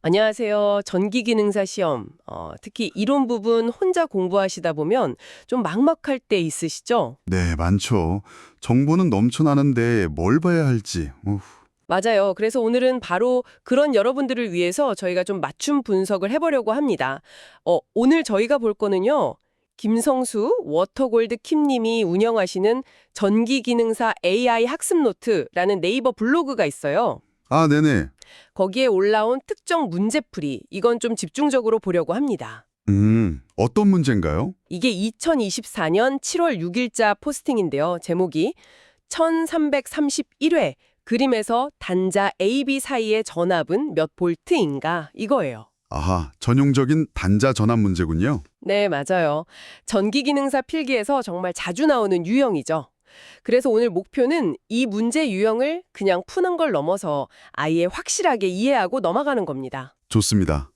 안녕하세요. 전기기능사 시험. 특히 이론 부분 혼자 공부하시다 보면 좀 막막할 때 있으시죠? 네, 많죠. 정보는 넘쳐나는데 뭘 봐야 할지. 맞아요. 그래서 오늘은 바로 그런 여러분들을 위해서 저희가 좀 맞춤 분석을 해보려고 합니다. 오늘 저희가 볼 거는요. 김성수 워터골드 킴님이 운영하시는 전기기능사 AI 학습 노트라는 네이버 블로그가 있어요. 아, 네네. 거기에 올라온 특정 문제풀이, 이건 좀 집중적으로 보려고 합니다. 어떤 문제인가요? 이게 2024년 7월 6일자 포스팅인데요. 제목이 1331회 그림에서 단자 AB 사이의 전압은 몇 볼트인가 이거예요. 아하, 전용적인 단자 전압 문제군요. 네, 맞아요. 전기기능사 필기에서 정말 자주 나오는 유형이죠. 그래서 오늘 목표는 이 문제 유형을 그냥 푸는 걸 넘어서 아예 확실하게 이해하고 넘어가는 겁니다. 좋습니다.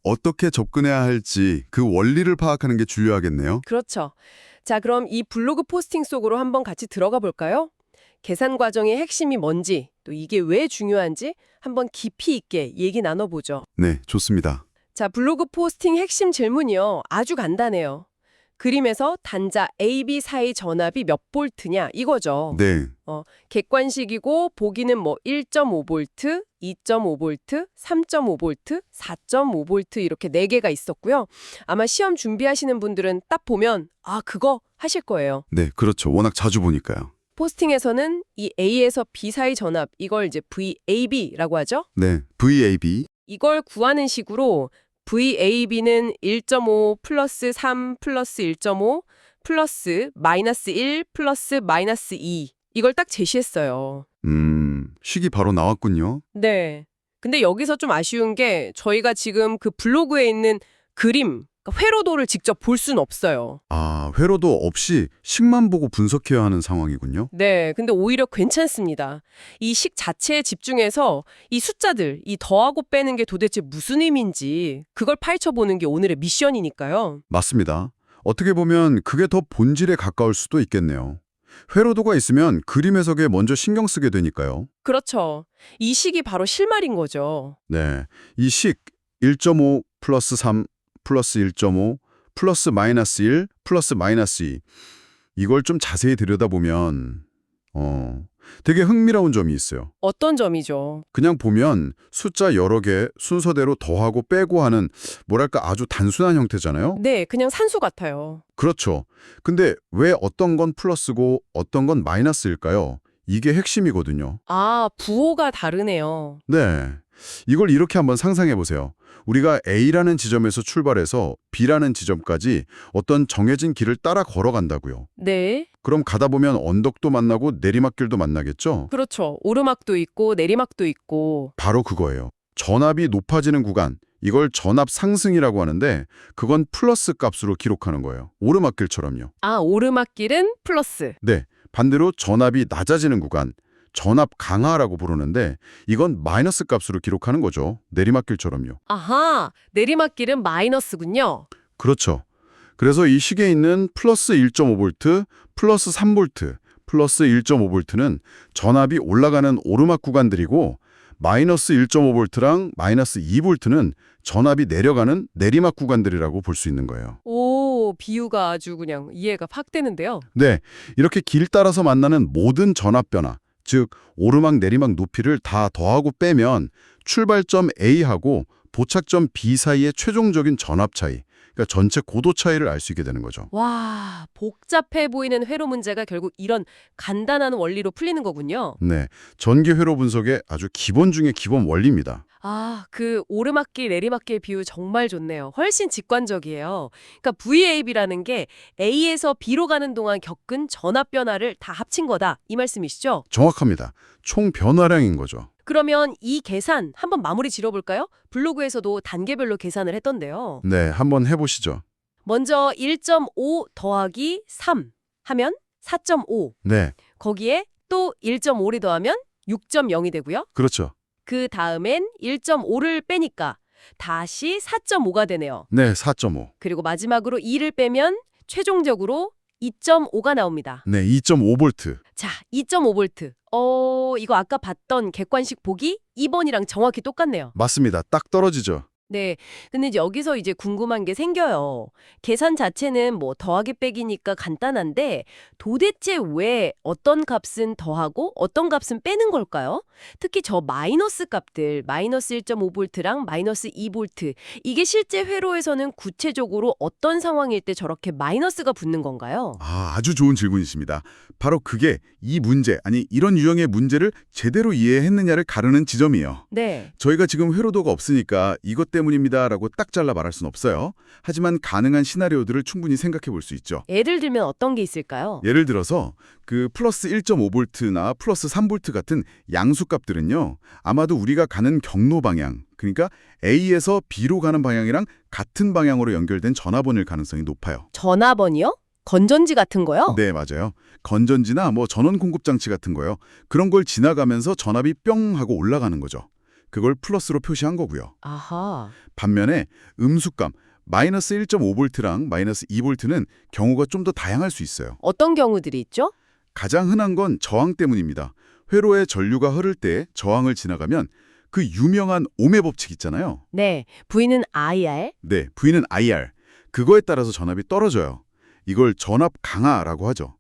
어떻게 접근해야 할지 그 원리를 파악하는 게 중요하겠네요. 그렇죠. 자, 그럼 이 블로그 포스팅 속으로 한번 같이 들어가 볼까요? 계산 과정의 핵심이 뭔지, 또 이게 왜 중요한지 한번 깊이 있게 얘기 나눠보죠. 네, 좋습니다. 자, 블로그 포스팅 핵심 질문이요. 아주 간단해요. 그림에서 단자 AB 사이 전압이 몇 볼트냐 이거죠. 네, 객관식이고 보기는 뭐 1.5볼트, 2.5볼트, 3.5볼트, 4.5볼트 이렇게 4개가 있었고요. 아마 시험 준비하시는 분들은 딱 보면 아, 그거 하실 거예요. 네, 그렇죠. 워낙 자주 보니까요. 포스팅에서는 이 A에서 B 사이 전압, 이걸 이제 VAB라고 하죠. 네, VAB. 이걸 구하는 식으로 VAB는 1.5 플러스 3 플러스 1.5 플러스 마이너스 1 플러스 마이너스 2 이걸 딱 제시했어요. 식이 바로 나왔군요. 네. 근데 여기서 좀 아쉬운 게 저희가 지금 그 블로그에 있는 그림, 그러니까 회로도를 직접 볼 수는 없어요. 아, 회로도 없이 식만 보고 분석해야 하는 상황이군요. 네, 근데 오히려 괜찮습니다. 이 식 자체에 집중해서 이 숫자들, 이 더하고 빼는 게 도대체 무슨 의미인지 그걸 파헤쳐보는 게 오늘의 미션이니까요. 맞습니다. 어떻게 보면 그게 더 본질에 가까울 수도 있겠네요. 회로도가 있으면 그림 해석에 먼저 신경 쓰게 되니까요. 그렇죠. 이 식이 바로 실말인 거죠. 네, 이 식 1.5 플러스 3 플러스 1.5 플러스 마이너스 1 플러스 마이너스 2 이걸 좀 자세히 들여다보면 되게 흥미로운 점이 있어요. 어떤 점이죠? 그냥 보면 숫자 여러 개 순서대로 더하고 빼고 하는 뭐랄까 아주 단순한 형태잖아요. 네, 그냥 산수 같아요. 그렇죠. 근데 왜 어떤 건 플러스고 어떤 건 마이너스일까요? 이게 핵심이거든요. 아, 부호가 다르네요. 네. 이걸 이렇게 한번 상상해 보세요. 우리가 A라는 지점에서 출발해서 B라는 지점까지 어떤 정해진 길을 따라 걸어간다고요. 네, 그럼 가다 보면 언덕도 만나고 내리막길도 만나겠죠? 그렇죠. 오르막도 있고 내리막도 있고. 바로 그거예요. 전압이 높아지는 구간, 이걸 전압 상승이라고 하는데 그건 플러스 값으로 기록하는 거예요. 오르막길처럼요. 아, 오르막길은 플러스. 네, 반대로 전압이 낮아지는 구간, 전압 강화라고 부르는데 이건 마이너스 값으로 기록하는 거죠. 내리막길처럼요. 아하, 내리막길은 마이너스군요. 그렇죠. 그래서 이 식에 있는 플러스 1.5볼트, 플러스 3볼트, 플러스 1.5볼트는 전압이 올라가는 오르막 구간들이고 마이너스 1.5볼트랑 마이너스 2볼트는 전압이 내려가는 내리막 구간들이라고 볼 수 있는 거예요. 오, 비유가 아주 그냥 이해가 확 되는데요. 네, 이렇게 길 따라서 만나는 모든 전압 변화, 즉 오르막 내리막 높이를 다 더하고 빼면 출발점 A하고 도착점 B 사이의 최종적인 전압 차이, 그러니까 전체 고도 차이를 알 수 있게 되는 거죠. 와, 복잡해 보이는 회로 문제가 결국 이런 간단한 원리로 풀리는 거군요. 네, 전기 회로 분석의 아주 기본 중의 기본 원리입니다. 아, 그 오르막길, 내리막길 비유 정말 좋네요. 훨씬 직관적이에요. 그러니까 VAB라는 게 A에서 B로 가는 동안 겪은 전압 변화를 다 합친 거다. 이 말씀이시죠? 정확합니다. 총 변화량인 거죠. 그러면 이 계산 한번 마무리 지어볼까요? 블로그에서도 단계별로 계산을 했던데요. 네, 한번 해보시죠. 먼저 1.5 더하기 3 하면 4.5. 네, 거기에 또 1.5를 더하면 6.0이 되고요. 그렇죠. 그 다음엔 1.5를 빼니까 다시 4.5가 되네요. 네, 4.5. 그리고 마지막으로 2를 빼면 최종적으로 2.5가 나옵니다. 네, 2.5V. 자, 2.5V. 이거 아까 봤던 객관식 보기 2번이랑 정확히 똑같네요. 맞습니다. 딱 떨어지죠. 네. 근데 이제 여기서 이제 궁금한 게 생겨요. 계산 자체는 뭐 더하기 빼기니까 간단한데 도대체 왜 어떤 값은 더하고 어떤 값은 빼는 걸까요? 특히 저 마이너스 값들, 마이너스 1.5V랑 마이너스 2V, 이게 실제 회로에서는 구체적으로 어떤 상황일 때 저렇게 마이너스가 붙는 건가요? 아주 좋은 질문이십니다. 바로 그게 이 문제, 아니 이런 유형의 문제를 제대로 이해했느냐를 가르는 지점이에요. 네. 저희가 지금 회로도가 없으니까 이것 때문입니다라고 딱 잘라 말할 순 없어요. 하지만 가능한 시나리오들을 충분히 생각해 볼 수 있죠. 예를 들면 어떤 게 있을까요? 예를 들어서 그 플러스 1.5V나 플러스 3V 같은 양수값들은요. 아마도 우리가 가는 경로 방향, 그러니까 A에서 B로 가는 방향이랑 같은 방향으로 연결된 전화번일 가능성이 높아요. 전화번이요? 건전지 같은 거요? 네, 맞아요. 건전지나 뭐 전원 공급 장치 같은 거요. 그런 걸 지나가면서 전압이 뿅 하고 올라가는 거죠. 그걸 플러스로 표시한 거고요. 아하. 반면에 음수값 마이너스 1.5V랑 마이너스 2V는 경우가 좀 더 다양할 수 있어요. 어떤 경우들이 있죠? 가장 흔한 건 저항 때문입니다. 회로에 전류가 흐를 때 저항을 지나가면 그 유명한 ohm의 법칙 있잖아요. 네. V는 IR. 네, V는 IR. 그거에 따라서 전압이 떨어져요. 이걸 전압 강화라고 하죠.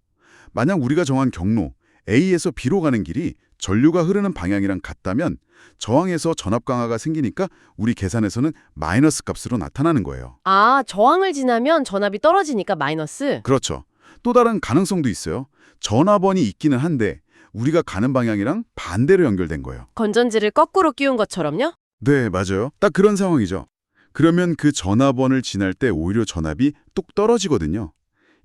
만약 우리가 정한 경로 A에서 B로 가는 길이 전류가 흐르는 방향이랑 같다면 저항에서 전압 강화가 생기니까 우리 계산에서는 마이너스 값으로 나타나는 거예요. 아, 저항을 지나면 전압이 떨어지니까 마이너스? 그렇죠. 또 다른 가능성도 있어요. 전압원이 있기는 한데 우리가 가는 방향이랑 반대로 연결된 거예요. 건전지를 거꾸로 끼운 것처럼요? 네, 맞아요. 딱 그런 상황이죠. 그러면 그 전압원을 지날 때 오히려 전압이 뚝 떨어지거든요.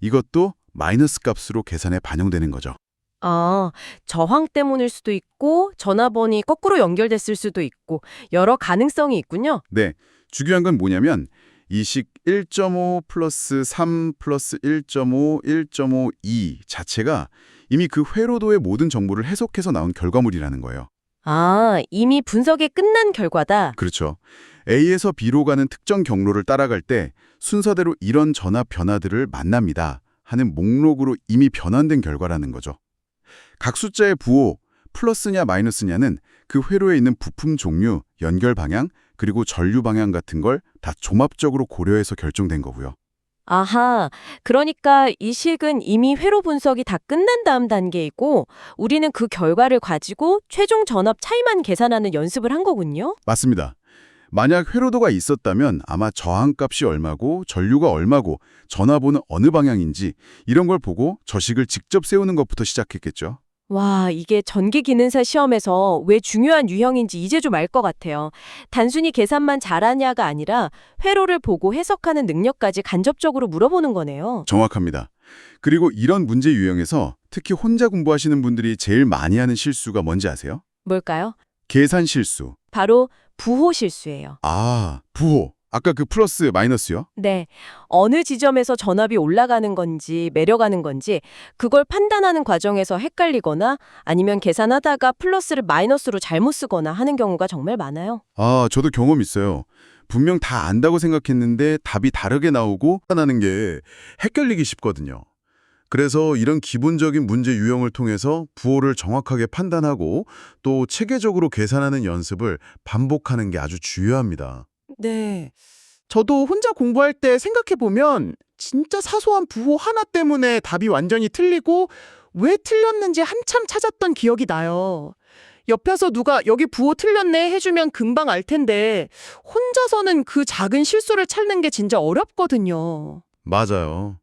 이것도 마이너스 값으로 계산에 반영되는 거죠. 아, 저항 때문일 수도 있고 전압원이 거꾸로 연결됐을 수도 있고 여러 가능성이 있군요. 네, 중요한 건 뭐냐면 이 식 1.5 플러스 3 플러스 1.5, 1.5, 2 자체가 이미 그 회로도의 모든 정보를 해석해서 나온 결과물이라는 거예요. 아, 이미 분석이 끝난 결과다. 그렇죠. A에서 B로 가는 특정 경로를 따라갈 때 순서대로 이런 전압 변화들을 만납니다 하는 목록으로 이미 변환된 결과라는 거죠. 각 숫자의 부호, 플러스냐 마이너스냐는 그 회로에 있는 부품 종류, 연결 방향, 그리고 전류 방향 같은 걸 다 종합적으로 고려해서 결정된 거고요. 아하, 그러니까 이 식은 이미 회로 분석이 다 끝난 다음 단계이고 우리는 그 결과를 가지고 최종 전압 차이만 계산하는 연습을 한 거군요. 맞습니다. 만약 회로도가 있었다면 아마 저항값이 얼마고 전류가 얼마고 전압원은 어느 방향인지 이런 걸 보고 저식을 직접 세우는 것부터 시작했겠죠. 와, 이게 전기 기능사 시험에서 왜 중요한 유형인지 이제 좀 알 것 같아요. 단순히 계산만 잘하냐가 아니라 회로를 보고 해석하는 능력까지 간접적으로 물어보는 거네요. 정확합니다. 그리고 이런 문제 유형에서 특히 혼자 공부하시는 분들이 제일 많이 하는 실수가 뭔지 아세요? 뭘까요? 계산 실수. 바로 부호 실수예요. 부호. 아까 그 플러스 마이너스요? 네. 어느 지점에서 전압이 올라가는 건지 내려가는 건지 그걸 판단하는 과정에서 헷갈리거나 아니면 계산하다가 플러스를 마이너스로 잘못 쓰거나 하는 경우가 정말 많아요. 저도 경험 있어요. 분명 다 안다고 생각했는데 답이 다르게 나오고 하는 게 헷갈리기 쉽거든요. 그래서 이런 기본적인 문제 유형을 통해서 부호를 정확하게 판단하고 또 체계적으로 계산하는 연습을 반복하는 게 아주 중요합니다. 네. 저도 혼자 공부할 때 생각해보면 진짜 사소한 부호 하나 때문에 답이 완전히 틀리고 왜 틀렸는지 한참 찾았던 기억이 나요. 옆에서 누가 여기 부호 틀렸네 해주면 금방 알 텐데 혼자서는 그 작은 실수를 찾는 게 진짜 어렵거든요. 맞아요.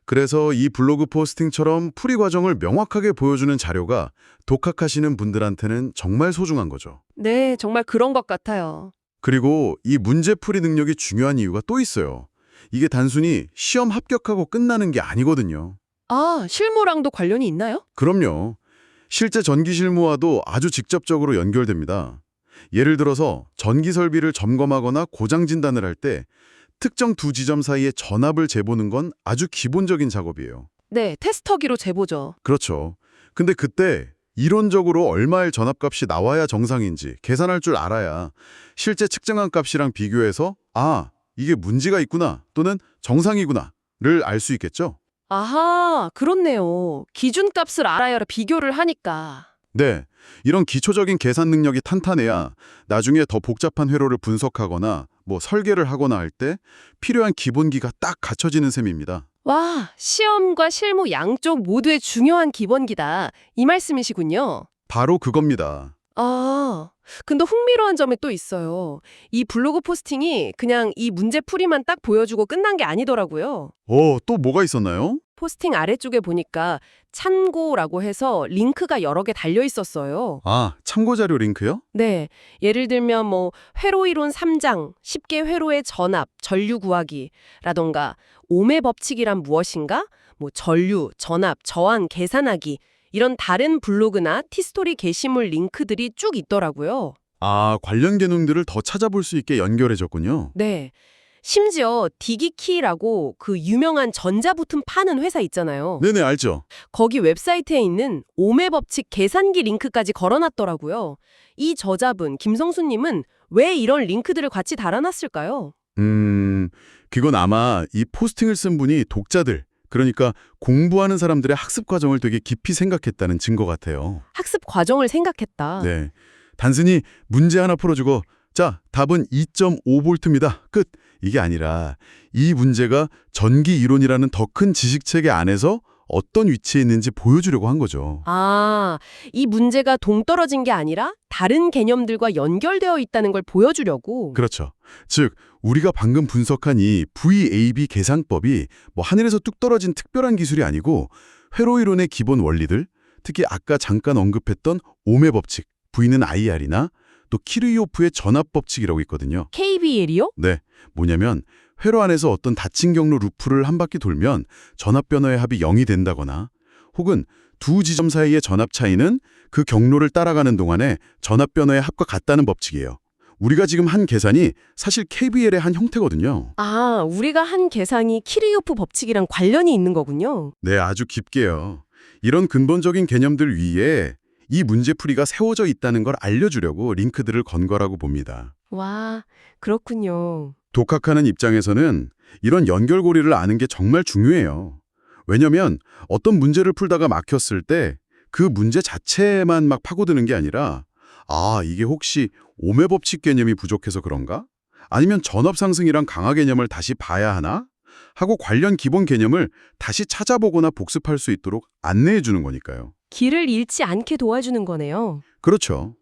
그래서 이 블로그 포스팅처럼 풀이 과정을 명확하게 보여주는 자료가 독학하시는 분들한테는 정말 소중한 거죠. 네, 정말 그런 것 같아요. 그리고 이 문제풀이 능력이 중요한 이유가 또 있어요. 이게 단순히 시험 합격하고 끝나는 게 아니거든요. 아, 실무랑도 관련이 있나요? 그럼요. 실제 전기 실무와도 아주 직접적으로 연결됩니다. 예를 들어서 전기 설비를 점검하거나 고장 진단을 할 때 특정 두 지점 사이의 전압을 재보는 건 아주 기본적인 작업이에요. 네, 테스터기로 재보죠. 그렇죠. 근데 그때 이론적으로 얼마의 전압값이 나와야 정상인지 계산할 줄 알아야 실제 측정한 값이랑 비교해서 이게 문제가 있구나 또는 정상이구나를 알 수 있겠죠. 아하, 그렇네요. 기준값을 알아야 비교를 하니까. 네, 이런 기초적인 계산 능력이 탄탄해야 나중에 더 복잡한 회로를 분석하거나 뭐 설계를 하거나 할 때 필요한 기본기가 딱 갖춰지는 셈입니다. 와, 시험과 실무 양쪽 모두의 중요한 기본기다. 이 말씀이시군요. 바로 그겁니다. 아, 근데 흥미로운 점이 또 있어요. 이 블로그 포스팅이 그냥 이 문제 풀이만 딱 보여주고 끝난 게 아니더라고요. 또 뭐가 있었나요? 포스팅 아래쪽에 보니까 참고라고 해서 링크가 여러 개 달려 있었어요. 아, 참고자료 링크요? 네, 예를 들면 뭐 회로이론 3장, 쉽게 회로의 전압, 전류 구하기라던가 오매 법칙이란 무엇인가? 뭐 전류, 전압, 저항 계산하기 이런 다른 블로그나 티스토리 게시물 링크들이 쭉 있더라고요. 아, 관련 개념들을 더 찾아볼 수 있게 연결해줬군요. 네. 심지어 디기키라고 그 유명한 전자부품 파는 회사 있잖아요. 네네, 알죠. 거기 웨브사이트에 있는 오매 법칙 계산기 링크까지 걸어놨더라고요. 이 저자분 김성수님은 왜 이런 링크들을 같이 달아놨을까요? 그건 아마 이 포스팅을 쓴 분이 독자들, 그러니까 공부하는 사람들의 학습 과정을 되게 깊이 생각했다는 증거 같아요. 학습 과정을 생각했다. 네. 단순히 문제 하나 풀어주고, 자, 답은 2.5V입니다. 끝. 이게 아니라 이 문제가 전기 이론이라는 더 큰 지식체계 안에서 어떤 위치에 있는지 보여주려고 한 거죠. 아, 이 문제가 동떨어진 게 아니라 다른 개념들과 연결되어 있다는 걸 보여주려고. 그렇죠. 즉, 우리가 방금 분석한 이 VAB 계산법이 뭐 하늘에서 뚝 떨어진 특별한 기술이 아니고 회로 이론의 기본 원리들, 특히 아까 잠깐 언급했던 오매 법칙, V는 IR이나 또 키르이호프의 전압 법칙이라고 있거든요. KBL이요? 네, 뭐냐면 회로 안에서 어떤 닫힌 경로 루프를 한 바퀴 돌면 전압 변화의 합이 0이 된다거나 혹은 두 지점 사이의 전압 차이는 그 경로를 따라가는 동안에 전압 변화의 합과 같다는 법칙이에요. 우리가 지금 한 계산이 사실 KBL의 한 형태거든요. 아, 우리가 한 계산이 키르이호프 법칙이랑 관련이 있는 거군요. 네, 아주 깊게요. 이런 근본적인 개념들 위에 이 문제풀이가 세워져 있다는 걸 알려주려고 링크들을 건 거라고 봅니다. 와, 그렇군요. 독학하는 입장에서는 이런 연결고리를 아는 게 정말 중요해요. 왜냐면 어떤 문제를 풀다가 막혔을 때 그 문제 자체만 막 파고드는 게 아니라 아, 이게 혹시 오매 법칙 개념이 부족해서 그런가? 아니면 전압 상승이랑 강화 개념을 다시 봐야 하나? 하고 관련 기본 개념을 다시 찾아보거나 복습할 수 있도록 안내해 주는 거니까요. 길을 잃지 않게 도와주는 거네요. 그렇죠.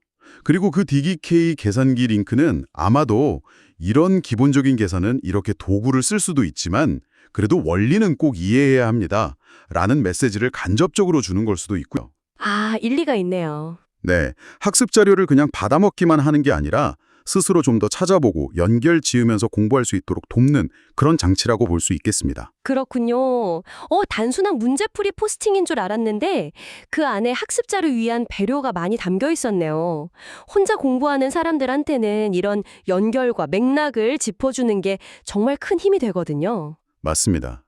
그리고 그 DKK 계산기 링크는 아마도 이런 기본적인 계산은 이렇게 도구를 쓸 수도 있지만 그래도 원리는 꼭 이해해야 합니다. 라는 메시지를 간접적으로 주는 걸 수도 있고요. 아, 일리가 있네요. 네, 학습 자료를 그냥 받아먹기만 하는 게 아니라 스스로 좀 더 찾아보고 연결 지으면서 공부할 수 있도록 돕는 그런 장치라고 볼 수 있겠습니다. 그렇군요. 단순한 문제풀이 포스팅인 줄 알았는데 그 안에 학습자를 위한 배려가 많이 담겨 있었네요. 혼자 공부하는 사람들한테는 이런 연결과 맥락을 짚어주는 게 정말 큰 힘이 되거든요. 맞습니다.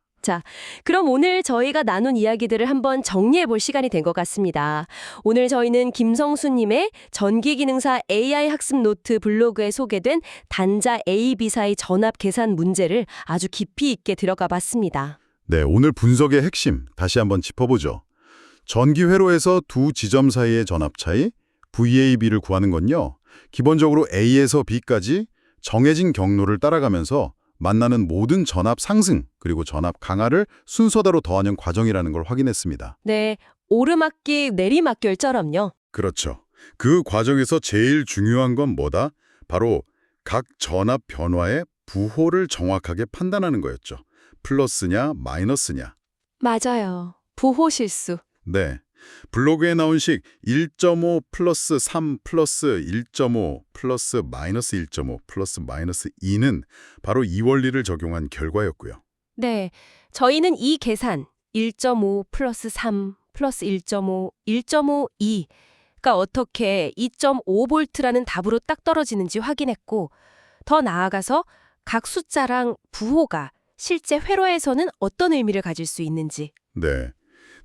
그럼 오늘 저희가 나눈 이야기들을 한번 정리해 볼 시간이 된 것 같습니다. 오늘 저희는 김성수님의 전기기능사 AI 학습 노트 블로그에 소개된 단자 AB사의 전압 계산 문제를 아주 깊이 있게 들어가 봤습니다. 네, 오늘 분석의 핵심 다시 한번 짚어보죠. 전기 회로에서 두 지점 사이의 전압 차이, VAB를 구하는 건요. 기본적으로 A에서 B까지 정해진 경로를 따라가면서 만나는 모든 전압 상승 그리고 전압 강화를 순서대로 더하는 과정이라는 걸 확인했습니다. 네, 오르막길 내리막길처럼요. 그렇죠. 그 과정에서 제일 중요한 건 뭐다? 바로 각 전압 변화의 부호를 정확하게 판단하는 거였죠. 플러스냐 마이너스냐. 맞아요. 부호 실수. 네. 블로그에 나온 식 1.5 플러스 3 플러스 1.5 플러스 마이너스 1.5 플러스 마이너스 2는 바로 이 원리를 적용한 결과였고요. 네, 저희는 이 계산 1.5 플러스 3 플러스 1.5, 1.5, 2가 어떻게 2.5V라는 답으로 딱 떨어지는지 확인했고 더 나아가서 각 숫자랑 부호가 실제 회로에서는 어떤 의미를 가질 수 있는지. 네.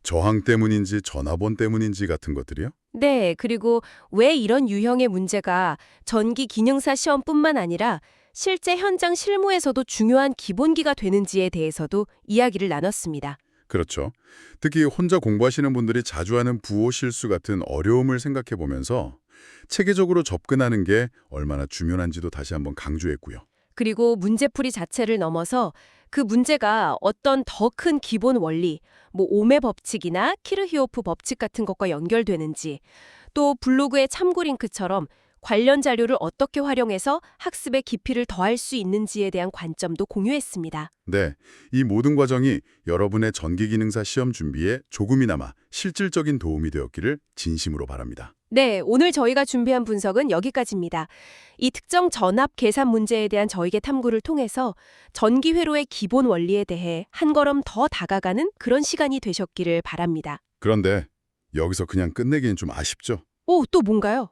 저항 때문인지 전압원 때문인지 같은 것들이요? 네, 그리고 왜 이런 유형의 문제가 전기 기능사 시험뿐만 아니라 실제 현장 실무에서도 중요한 기본기가 되는지에 대해서도 이야기를 나눴습니다. 그렇죠. 특히 혼자 공부하시는 분들이 자주 하는 부호 실수 같은 어려움을 생각해 보면서 체계적으로 접근하는 게 얼마나 중요한지도 다시 한번 강조했고요. 그리고 문제풀이 자체를 넘어서 그 문제가 어떤 더 큰 기본 원리, 뭐 오메 법칙이나 키르히오프 법칙 같은 것과 연결되는지, 또 블로그의 참고 링크처럼 관련 자료를 어떻게 활용해서 학습의 깊이를 더할 수 있는지에 대한 관점도 공유했습니다. 네, 이 모든 과정이 여러분의 전기기능사 시험 준비에 조금이나마 실질적인 도움이 되었기를 진심으로 바랍니다. 네, 오늘 저희가 준비한 분석은 여기까지입니다. 이 특정 전압 계산 문제에 대한 저희의 탐구를 통해서 전기 회로의 기본 원리에 대해 한 걸음 더 다가가는 그런 시간이 되셨기를 바랍니다. 그런데 여기서 그냥 끝내기는 좀 아쉽죠? 오, 또 뭔가요?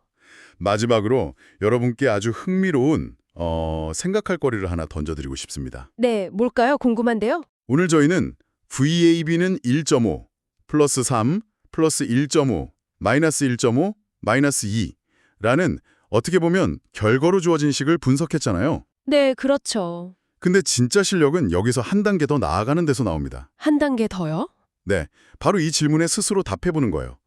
마지막으로 여러분께 아주 흥미로운 생각할 거리를 하나 던져드리고 싶습니다. 네, 뭘까요? 궁금한데요. 오늘 저희는 VAB는 1.5, 플러스 3, 플러스 1.5, 마이너스 1.5, 마이너스 2라는 어떻게 보면 결과로 주어진 식을 분석했잖아요. 네, 그렇죠. 근데 진짜 실력은 여기서 한 단계 더 나아가는 데서 나옵니다. 한 단계 더요? 네, 바로 이 질문에 스스로 답해보는 거예요.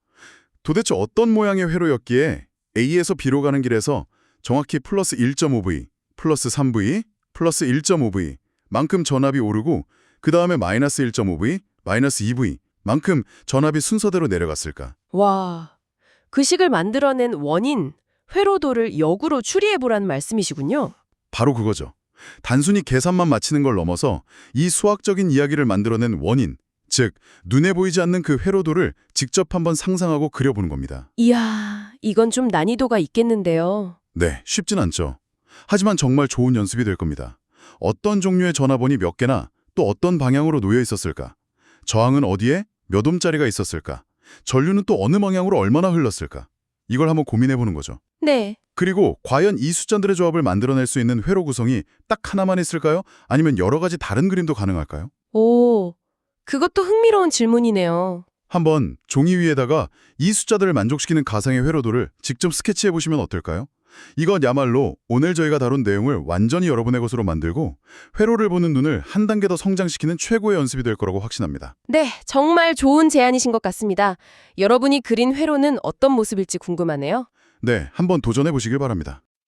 도대체 어떤 모양의 회로였기에 A에서 B로 가는 길에서 정확히 플러스 1.5V, 플러스 3V, 플러스 1.5V 만큼 전압이 오르고 그 다음에 마이너스 1.5V, 마이너스 2V 만큼 전압이 순서대로 내려갔을까? 와, 그 식을 만들어낸 원인, 회로도를 역으로 추리해보라는 말씀이시군요. 바로 그거죠. 단순히 계산만 맞히는 걸 넘어서 이 수학적인 이야기를 만들어낸 원인, 즉 눈에 보이지 않는 그 회로도를 직접 한번 상상하고 그려보는 겁니다. 이야, 이건 좀 난이도가 있겠는데요. 네, 쉽진 않죠. 하지만 정말 좋은 연습이 될 겁니다. 어떤 종류의 전화번이 몇 개나 또 어떤 방향으로 놓여 있었을까? 저항은 어디에 몇 옴짜리가 있었을까? 전류는 또 어느 방향으로 얼마나 흘렀을까? 이걸 한번 고민해보는 거죠. 네. 그리고 과연 이 숫자들의 조합을 만들어낼 수 있는 회로 구성이 딱 하나만 있을까요? 아니면 여러 가지 다른 그림도 가능할까요? 오, 그것도 흥미로운 질문이네요. 한번 종이 위에다가 이 숫자들을 만족시키는 가상의 회로도를 직접 스케치해보시면 어떨까요? 이것야말로 오늘 저희가 다룬 내용을 완전히 여러분의 것으로 만들고 회로를 보는 눈을 한 단계 더 성장시키는 최고의 연습이 될 거라고 확신합니다. 네, 정말 좋은 제안이신 것 같습니다. 여러분이 그린 회로는 어떤 모습일지 궁금하네요. 네, 한번 도전해보시길 바랍니다.